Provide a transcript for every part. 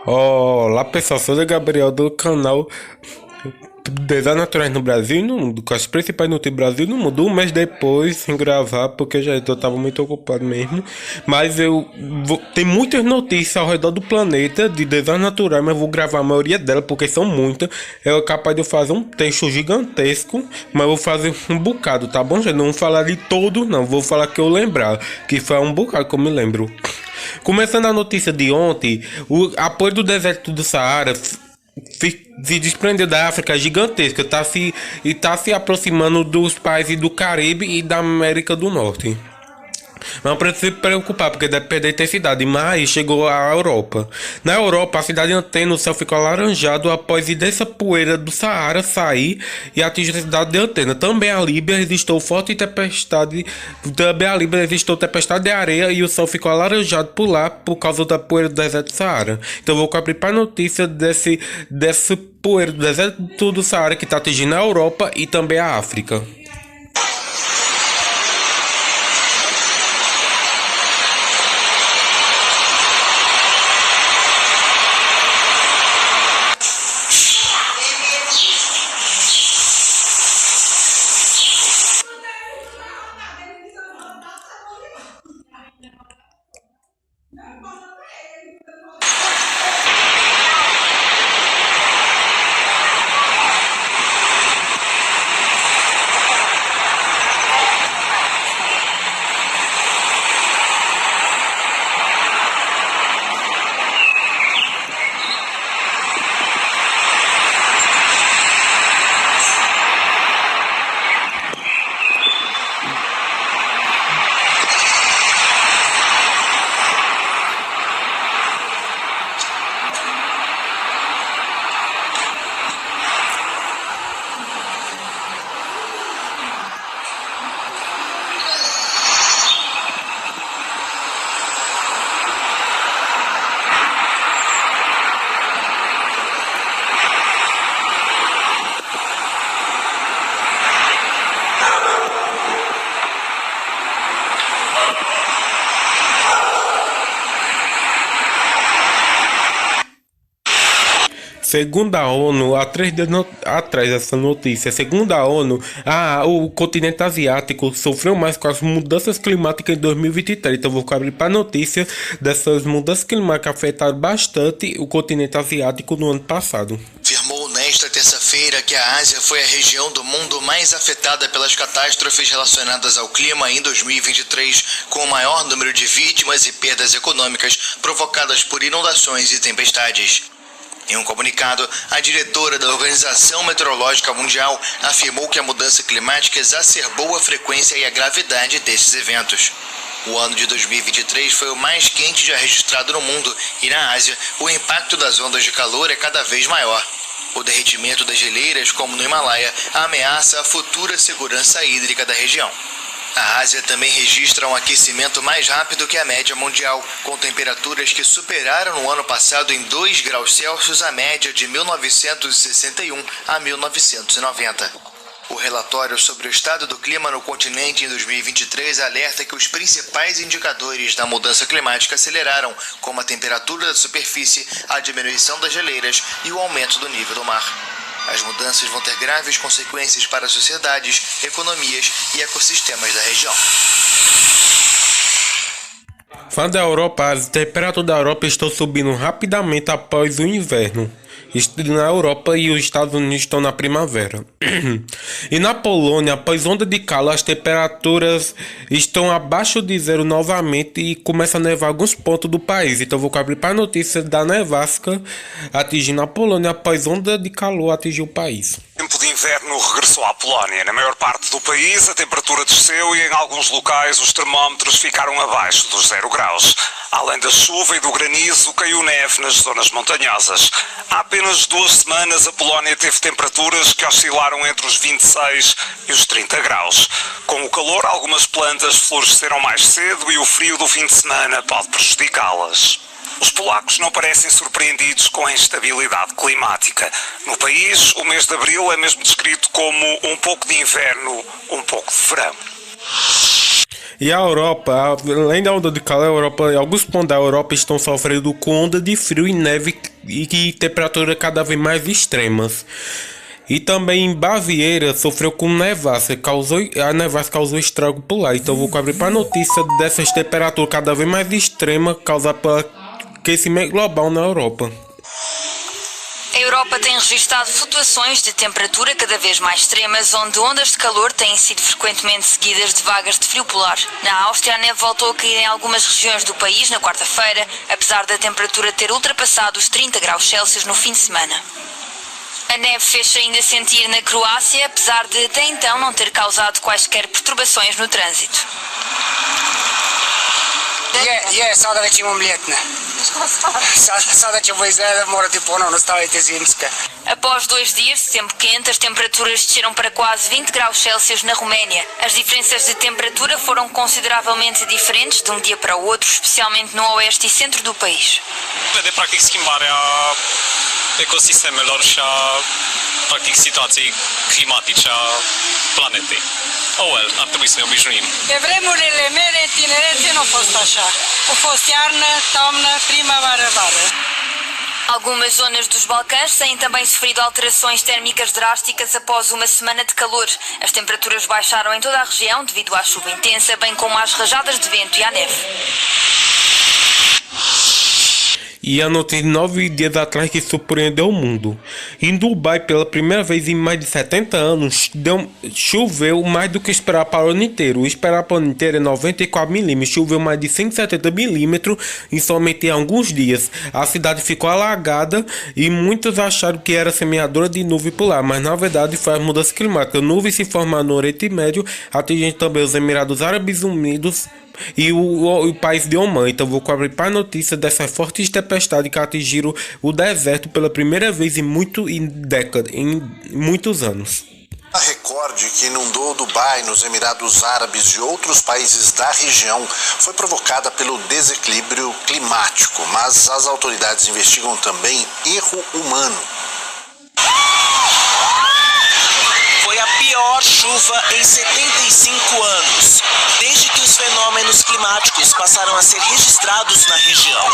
Olá pessoal, sou o Gabriel do canal Desastres Naturais no Brasil e no Mundo, com as principais notícias do Brasil e no Mundo. Um mês depois, sem gravar, porque eu tava muito ocupado mesmo. Mas tem muitas notícias ao redor do planeta de desastres naturais, mas eu vou gravar a maioria delas, porque são muitas. É capaz de eu fazer um texto gigantesco, mas eu vou fazer um bocado, tá bom, gente? Não vou falar de todo, não. Vou falar que eu lembrar, que foi um bocado que eu me lembro. Começando a notícia de ontem, o apoio do deserto do Saara se desprendeu da África gigantesca, tá se aproximando dos países do Caribe e da América do Norte. Não precisa se preocupar, porque depende da intensidade. Mas chegou à Europa. Na Europa, a cidade antena, o céu ficou alaranjado após dessa poeira do Saara sair e atingir a cidade de Antena. Também a Líbia resistiu forte tempestade. Também a Líbia resistiu tempestade de areia e o céu ficou alaranjado por lá por causa da poeira do deserto do Saara. Então eu vou abrir para a notícia desse poeira do deserto do Saara que está atingindo a Europa e também a África. Segundo a ONU, há 3 dias atrás dessa notícia, segundo a ONU, o continente asiático sofreu mais com as mudanças climáticas em 2023. Então vou abrir para a notícia dessas mudanças climáticas que afetaram bastante o continente asiático no ano passado. Afirmou nesta terça-feira que a Ásia foi a região do mundo mais afetada pelas catástrofes relacionadas ao clima em 2023, com o maior número de vítimas e perdas econômicas provocadas por inundações e tempestades. Em um comunicado, a diretora da Organização Meteorológica Mundial afirmou que a mudança climática exacerbou a frequência e a gravidade desses eventos. O ano de 2023 foi o mais quente já registrado no mundo e na Ásia, o impacto das ondas de calor é cada vez maior. O derretimento das geleiras, como no Himalaia, ameaça a futura segurança hídrica da região. A Ásia também registra um aquecimento mais rápido que a média mundial, com temperaturas que superaram no ano passado em 2 graus Celsius a média de 1961 a 1990. O relatório sobre o estado do clima no continente em 2023 alerta que os principais indicadores da mudança climática aceleraram, como a temperatura da superfície, a diminuição das geleiras e o aumento do nível do mar. As mudanças vão ter graves consequências para sociedades, economias e ecossistemas da região. Fora da Europa, as temperaturas da Europa estão subindo rapidamente após o inverno. Na Europa e os Estados Unidos estão na primavera. E na Polônia, após onda de calor, as temperaturas estão abaixo de zero novamente e começa a nevar alguns pontos do país. Então vou abrir para a notícia da nevasca atingindo a Polônia após onda de calor atingir o país. O tempo de inverno regressou à Polónia. Na maior parte do país a temperatura desceu e em alguns locais os termómetros ficaram abaixo dos 0 graus. Além da chuva e do granizo, caiu neve nas zonas montanhosas. Há apenas 2 semanas a Polónia teve temperaturas que oscilaram entre os 26 e os 30 graus. Com o calor, algumas plantas floresceram mais cedo e o frio do fim de semana pode prejudicá-las. Os polacos não parecem surpreendidos com a instabilidade climática. No país, o mês de abril é mesmo descrito como um pouco de inverno, um pouco de verão. E a Europa, além da onda de calor, a Europa, alguns pontos da Europa estão sofrendo com onda de frio e neve e temperatura cada vez mais extremas. E também em Baviera sofreu com nevasca, a nevasca causou estrago por lá. Então vou abrir para a notícia dessas temperaturas cada vez mais extremas causadas pelo aquecimento global na Europa. A Europa tem registrado flutuações de temperatura cada vez mais extremas, onde ondas de calor têm sido frequentemente seguidas de vagas de frio polar. Na Áustria, a neve voltou a cair em algumas regiões do país na quarta-feira, apesar da temperatura ter ultrapassado os 30 graus Celsius no fim de semana. A neve fez-se ainda sentir na Croácia, apesar de até então não ter causado quaisquer perturbações no trânsito. Sada već imam ljetne. Sada će ovo izgleda, morate ponovno staviti zimske. Após 2 dias de tempo quente, as temperaturas desceram para quase 20 graus Celsius na Roménia. As diferenças de temperatura foram consideravelmente diferentes de um dia para o outro, especialmente no oeste e centro do país. Vede practic schimbarea ecosistemelor și a practic situației climatice a planetei. Oh well, ar trebui să ne obișnuim. Pe vremurile mele, în tinerețe, nu a fost așa. A fost iarnă, toamnă, primăvară, vară. Algumas zonas dos Balcãs têm também sofrido alterações térmicas drásticas após uma semana de calor. As temperaturas baixaram em toda a região devido à chuva intensa, bem como às rajadas de vento e à neve. E a notícia de 9 dias atrás que surpreendeu o mundo. Em Dubai, pela primeira vez em mais de 70 anos, choveu mais do que esperar para o ano inteiro. O esperar para o ano inteiro é 94 milímetros. Choveu mais de 170 milímetros em somente alguns dias. A cidade ficou alagada e muitos acharam que era semeadora de nuvem por lá, mas na verdade foi a mudança climática. Nuvens se formaram no Oriente Médio, atingindo também os Emirados Árabes Unidos e o país de Oman. Então vou cobrir para a notícia dessas fortes tempestades que atingiram o deserto pela primeira vez em muitos anos. A recorde que inundou Dubai, nos Emirados Árabes e outros países da região foi provocada pelo desequilíbrio climático, mas as autoridades investigam também erro humano. Foi a pior chuva em 75 anos, desde que os fenômenos climáticos passaram a ser registrados na região.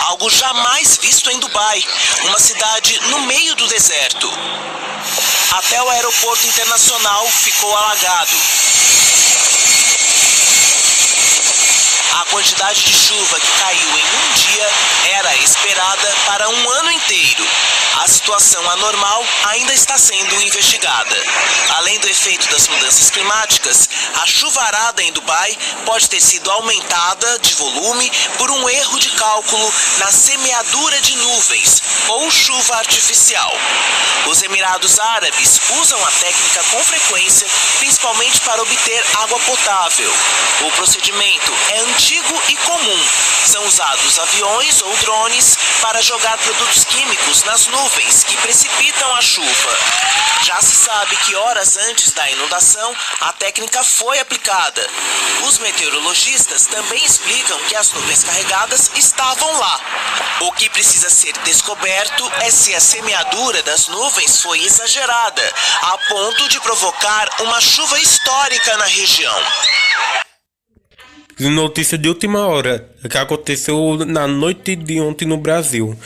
Algo jamais visto em Dubai, uma cidade no meio do deserto. Até o aeroporto internacional ficou alagado. A quantidade de chuva que caiu em um dia era esperada para um ano inteiro. A situação anormal ainda está sendo investigada. Além do efeito das mudanças climáticas, a chuvarada em Dubai pode ter sido aumentada de volume por um erro de cálculo na semeadura de nuvens ou chuva artificial. Os Emirados Árabes usam a técnica com frequência, principalmente para obter água potável. O procedimento é antigo e comum. São usados aviões ou drones para jogar produtos químicos nas nuvens que precipitam a chuva. Já se sabe que horas antes da inundação, a técnica foi aplicada. Os meteorologistas também explicam que as nuvens carregadas estavam lá. O que precisa ser descoberto é se a semeadura das nuvens foi exagerada, a ponto de provocar uma chuva histórica na região. Notícia de última hora, que aconteceu na noite de ontem no Brasil.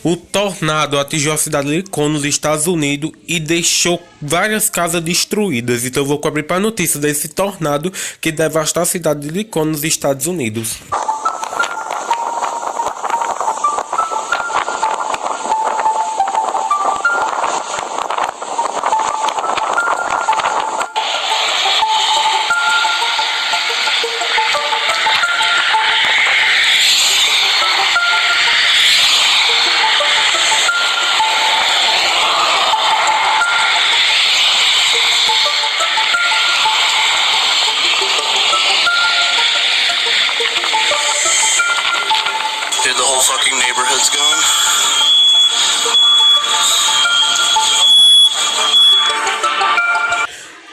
O tornado atingiu a cidade de Lincoln, nos Estados Unidos, e deixou várias casas destruídas. Então eu vou cobrir para a notícia desse tornado que devastou a cidade de Lincoln, nos Estados Unidos. Dude, the whole fucking neighborhood's gone.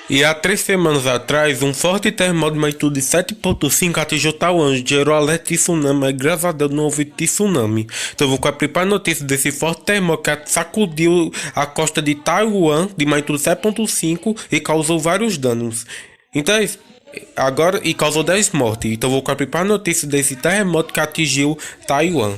E há 3 semanas atrás, um forte terremoto de magnitude 7.5 atingiu Taiwan, gerou alerta de tsunami, mas graças a Deus não houve tsunami. Então eu vou acompanhar a notícia desse forte terremoto que sacudiu a costa de Taiwan de magnitude 7.5 e causou vários danos. Então é isso. Agora, e causou 10 mortes. Então vou abrir para a notícia desse terremoto que atingiu Taiwan.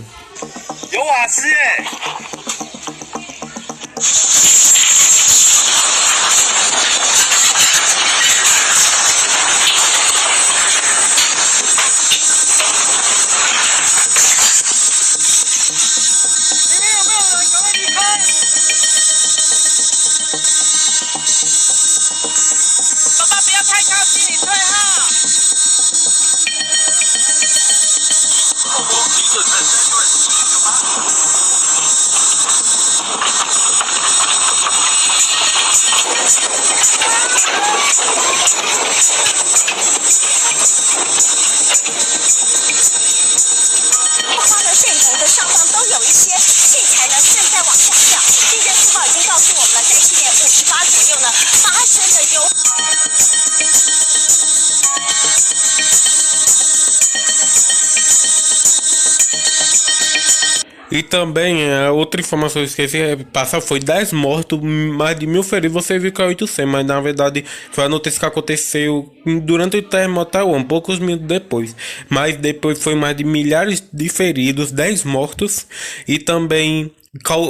E também, outra informação que eu esqueci de passar foi 10 mortos, mais de 1.000 feridos. Você viu que é 800, mas na verdade foi a notícia que aconteceu durante o terremoto Taiwan, poucos minutos depois. Mas depois foi mais de milhares de feridos, 10 mortos. E também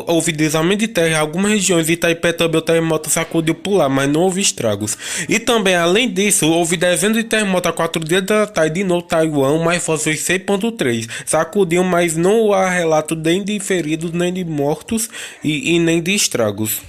houve deslizamento de terra em algumas regiões. Itaipé também o terremoto sacudiu por lá, mas não houve estragos. E também, além disso, houve dezenas de terremotos a 4 dias da tarde de novo Taiwan, mais forte foi 6.3. Sacudiu, mas não há relato nem de feridos, nem de mortos e nem de estragos.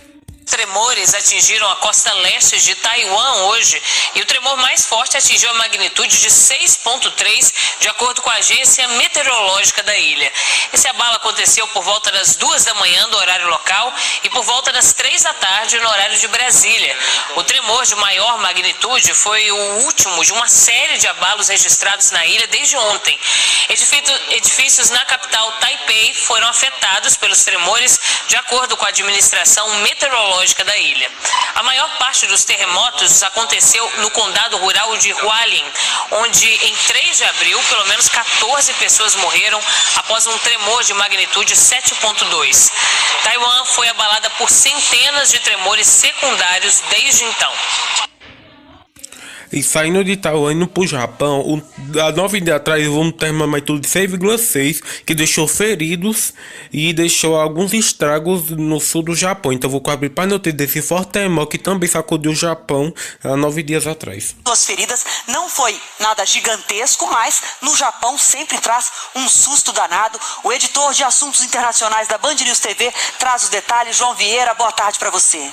Tremores atingiram a costa leste de Taiwan hoje e o tremor mais forte atingiu a magnitude de 6.3, de acordo com a agência meteorológica da ilha. Esse abalo aconteceu por volta das 2 da manhã do horário local e por volta das 3 da tarde no horário de Brasília. O tremor de maior magnitude foi o último de uma série de abalos registrados na ilha desde ontem. Edifícios na capital Taipei foram afetados pelos tremores, de acordo com a administração meteorológica da ilha. A maior parte dos terremotos aconteceu no condado rural de Hualien, onde em 3 de abril pelo menos 14 pessoas morreram após um tremor de magnitude 7.2. Taiwan foi abalada por centenas de tremores secundários desde então. E saindo de Taiwan indo pro Japão, há 9 dias atrás houve um termômetro de 6,6 que deixou feridos e deixou alguns estragos no sul do Japão. Então vou abrir para notícia desse forte terremoto que também sacudiu o Japão há 9 dias atrás. As feridas não foi nada gigantesco, mas no Japão sempre traz um susto danado. O editor de assuntos internacionais da Band News TV traz os detalhes. João Vieira, boa tarde para você.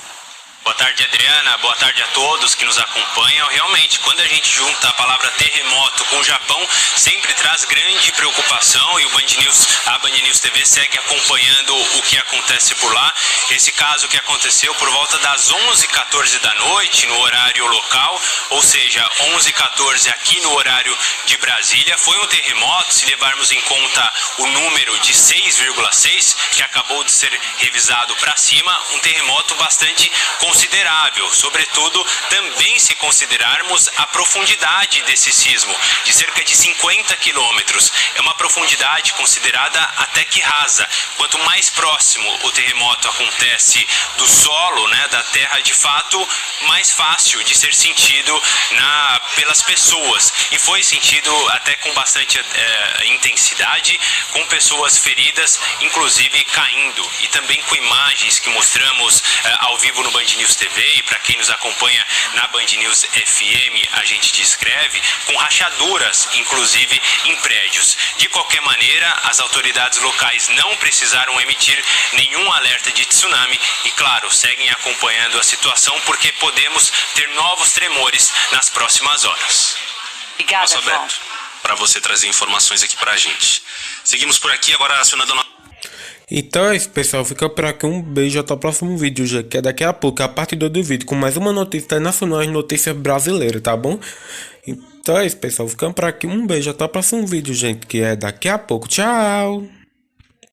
Boa tarde, Adriana. Boa tarde a todos que nos acompanham. Realmente, quando a gente junta a palavra terremoto com o Japão, sempre traz grande preocupação e a Band News TV segue acompanhando o que acontece por lá. Esse caso que aconteceu por volta das 11h14 da noite, no horário local, ou seja, 11h14 aqui no horário de Brasília, foi um terremoto, se levarmos em conta o número de 6,6, que acabou de ser revisado para cima, um terremoto bastante considerável, sobretudo também se considerarmos a profundidade desse sismo, de cerca de 50 quilômetros. É uma profundidade considerada até que rasa. Quanto mais próximo o terremoto acontece do solo, da terra de fato, mais fácil de ser sentido pelas pessoas. E foi sentido até com bastante intensidade, com pessoas feridas, inclusive caindo. E também com imagens que mostramos ao vivo no Band News TV e para quem nos acompanha na Band News FM, a gente descreve com rachaduras, inclusive em prédios. De qualquer maneira, as autoridades locais não precisaram emitir nenhum alerta de tsunami e, claro, seguem acompanhando a situação porque podemos ter novos tremores nas próximas horas. Obrigada, João. Para você trazer informações aqui para a gente. Seguimos por aqui, agora acionando a nossa... Então é isso, pessoal, fica por aqui, um beijo, até o próximo vídeo, já que é daqui a pouco, a parte 2 do vídeo, com mais uma notícia nacional e notícia brasileira, tá bom? Então é isso, pessoal, ficando por aqui, um beijo, até o próximo vídeo, gente, que é daqui a pouco, tchau!